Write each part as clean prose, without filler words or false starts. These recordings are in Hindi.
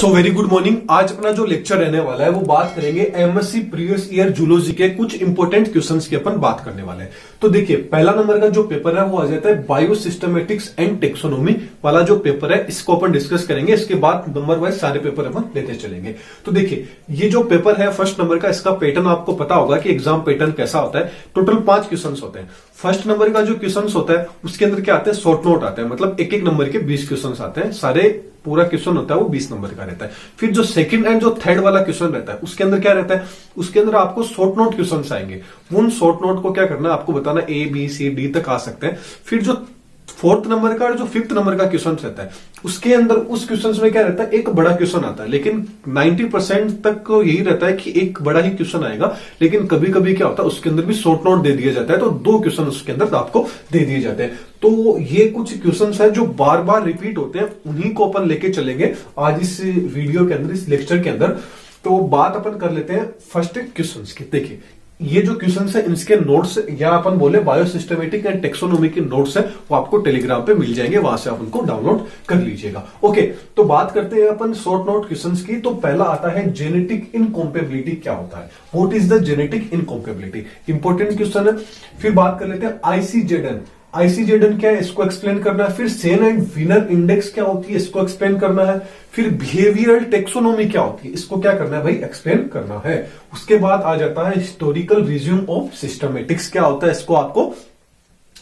So very good morning. आज अपना जो लेक्चर रहने वाला है वो बात करेंगे एमएससी प्रीवियस ईयर जूलॉजी के कुछ इंपॉर्टेंट क्वेश्चंस की अपन बात करने वाले हैं। तो देखिए, पहला नंबर का जो पेपर है वो आ जाता है बायोसिस्टमेटिक्स एंड टेक्सोनोमी वाला जो पेपर है, इसको अपन डिस्कस करेंगे। इसके बाद नंबर वाइज सारे पेपर अपन लेते चलेंगे। तो देखिए, ये जो पेपर है फर्स्ट नंबर का, इसका पैटर्न आपको पता होगा कि एग्जाम पैटर्न कैसा होता है। टोटल 5 क्वेश्चन होते हैं। फर्स्ट नंबर का जो क्वेश्चन होता है उसके अंदर क्या आते हैं, शॉर्ट नोट आते हैं, मतलब एक एक नंबर के 20 क्वेश्चन आते हैं। सारे पूरा क्वेश्चन होता है वो 20 नंबर का रहता है। फिर जो सेकंड एंड जो थर्ड वाला क्वेश्चन रहता है उसके अंदर क्या रहता है, उसके अंदर आपको शॉर्ट नोट क्वेश्चन आएंगे। उन शॉर्ट नोट को क्या करना है, आपको बताना ए बी सी डी तक आ सकते हैं। फिर जो फोर्थ नंबर का और जो फिफ्थ नंबर का क्वेश्चन रहता है उसके अंदर उस क्वेश्चन में क्या रहता है, एक बड़ा क्वेश्चन आता है। लेकिन 90% तक यही रहता है कि एक बड़ा ही क्वेश्चन आएगा। लेकिन कभी कभी क्या होता है, उसके अंदर भी शॉर्ट नोट दे दिया जाता है, तो 2 क्वेश्चन उसके अंदर आपको दे दिए जाते हैं। तो ये कुछ क्वेश्चन है जो बार बार रिपीट होते हैं, उन्हीं को अपन लेके चलेंगे आज इस वीडियो के अंदर, इस लेक्चर के अंदर। तो बात अपन कर लेते हैं फर्स्ट क्वेश्चन की। देखिए, ये जो क्वेश्चन है इनके नोट्स या अपन बोले बायोसिस्टमेटिक एंड टेक्सोनोमी के नोट्स है वो आपको टेलीग्राम पे मिल जाएंगे, वहां से आप उनको डाउनलोड कर लीजिएगा। ओके, तो बात करते हैं अपन शॉर्ट नोट क्वेश्चंस की। तो पहला आता है जेनेटिक इनकॉम्पेबिलिटी क्या होता है, what is the genetic incompatibility, important question है। फिर बात कर लेते हैं आईसीजेडएन। आईसीजेडएन क्या है, इसको एक्सप्लेन करना है। फिर सेन एंड विनर इंडेक्स क्या होती है, इसको एक्सप्लेन करना है। फिर बिहेवियरल टेक्सोनोमी क्या होती है, इसको क्या करना है भाई, एक्सप्लेन करना है। उसके बाद आ जाता है हिस्टोरिकल रिज्यूम ऑफ सिस्टमेटिक्स क्या होता है, इसको आपको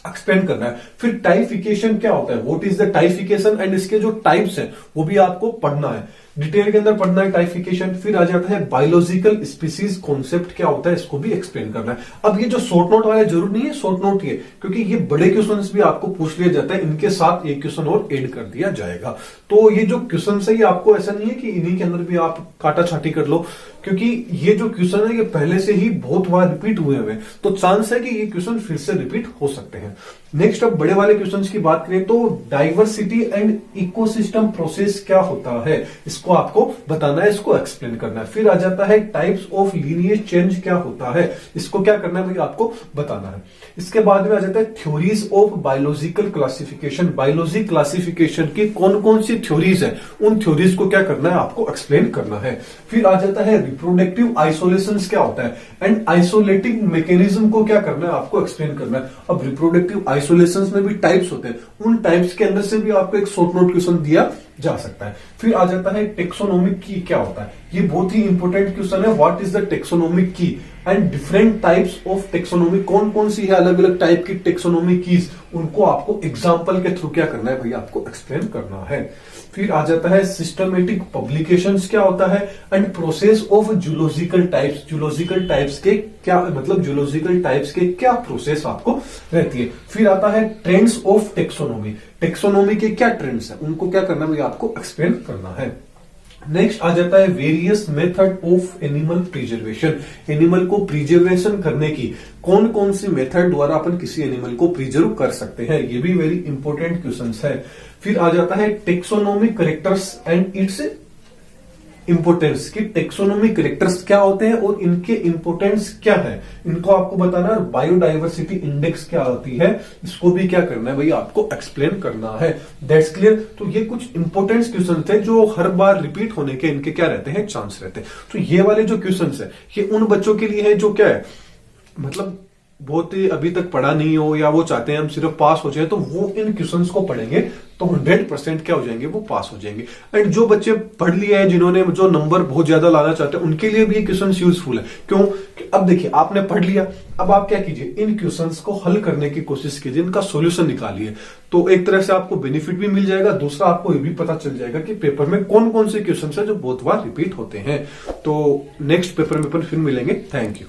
एक्सप्लेन करना है। फिर टाइफिकेशन क्या होता है, व्हाट इज द टाइफिकेशन, एंड इसके जो टाइप्स हैं वो भी आपको पढ़ना है, डिटेल के अंदर पढ़ना है टाइफिकेशन। फिर आ जाता है बायोलॉजिकल स्पीसीज कॉन्सेप्ट क्या होता है, इसको भी एक्सप्लेन करना है। अब ये जो शॉर्ट नोट वाले जरूर नहीं है शॉर्ट नोट ये, क्योंकि ये बड़े क्वेश्चंस भी आपको पूछ लिया जाता है, इनके साथ एक क्वेश्चन और ऐड कर दिया जाएगा। तो ये जो क्वेश्चन है ये आपको ऐसा नहीं है कि इन्हीं के अंदर भी आप काटा छाटी कर लो, क्योंकि ये जो क्वेश्चन है ये पहले से ही बहुत बार रिपीट हुए हुए, तो चांस है कि ये क्वेश्चन फिर से रिपीट हो सकते हैं। नेक्स्ट, अब बड़े वाले क्वेश्चंस की बात करें तो डाइवर्सिटी एंड इकोसिस्टम प्रोसेस क्या होता है, इसको आपको बताना है, इसको एक्सप्लेन करना है। फिर आ जाता है टाइप्स ऑफ लीनिएज चेंज क्या होता है, इसको क्या करना है भाई, आपको बताना है। इसके बाद में आ जाता है theories of biological classification. Biology classification की कौन कौन सी थ्योरीज है, उन थ्योरीज को क्या करना है, आपको एक्सप्लेन करना है। फिर आ जाता है रिप्रोडक्टिव आइसोलेशन क्या होता है, एंड आइसोलेटिंग मैकेनिज्म को क्या करना है, आपको एक्सप्लेन करना है। अब रिप्रोडक्टिव आइसोलेशन में भी टाइप्स होते हैं, उन टाइप्स के अंदर से भी आपको एक शॉर्ट नोट क्वेश्चन दिया जा सकता है। फिर आ जाता है टेक्सोनोमिक की क्या होता है, ये बहुत ही इंपॉर्टेंट क्वेश्चन है। व्हाट इज द टेक्सोनोमिक की and different types of taxonomy, कौन कौन सी है अलग अलग टाइप की टेक्सोनोमी कीज, उनको आपको एग्जांपल के थ्रू क्या करना है भाई, आपको एक्सप्लेन करना है। फिर आ जाता है सिस्टमेटिक पब्लिकेशंस क्या होता है, and process of zoological types. Zoological types के क्या मतलब, जूलॉजिकल टाइप्स के क्या प्रोसेस आपको रहती है। फिर आता है ट्रेंड्स ऑफ टेक्सोनोमी, टेक्सोनोमी के क्या ट्रेंड्स है, उनको क्या करना है आपको एक्सप्लेन करना है। नेक्स्ट आ जाता है various method of animal preservation. Animal को प्रिजर्वेशन करने की कौन कौन सी मेथड द्वारा अपन किसी एनिमल को प्रिजर्व कर सकते हैं, ये भी वेरी इंपॉर्टेंट क्वेश्चन है। फिर आ जाता है taxonomic characters and it's importance, की टेक्सोनोमिक कैरेक्टर्स क्या होते हैं और इनके इंपोर्टेंस क्या है, इनको आपको बताना है। बायोडाइवर्सिटी इंडेक्स क्या होती है, इसको भी क्या करना है भाई, आपको एक्सप्लेन करना है। That's clear. तो ये कुछ इंपोर्टेंट क्वेश्चन थे जो हर बार रिपीट होने के इनके क्या रहते हैं, चांस रहते हैं। तो ये वाले जो क्वेश्चन है ये उन बच्चों के लिए है जो क्या है, मतलब बहुत ही अभी तक पढ़ा नहीं हो, या वो चाहते हैं हम सिर्फ पास हो जाए, तो वो इन क्वेश्चंस को पढ़ेंगे तो 100% क्या हो जाएंगे, वो पास हो जाएंगे। एंड जो बच्चे पढ़ लिए हैं, जिन्होंने जो नंबर बहुत ज्यादा लाना चाहते हैं, उनके लिए भी ये क्वेश्चन यूजफुल है। क्यों, अब देखिए आपने पढ़ लिया, अब आप क्या कीजिए, इन क्वेश्चंस को हल करने की कोशिश कीजिए, इनका सोल्यूशन निकालिए। तो एक तरह से आपको बेनिफिट भी मिल जाएगा, दूसरा आपको ये भी पता चल जाएगा कि पेपर में कौन कौन से क्वेश्चन है जो बहुत बार रिपीट होते हैं। तो नेक्स्ट पेपर में अपन फिर मिलेंगे। Thank you.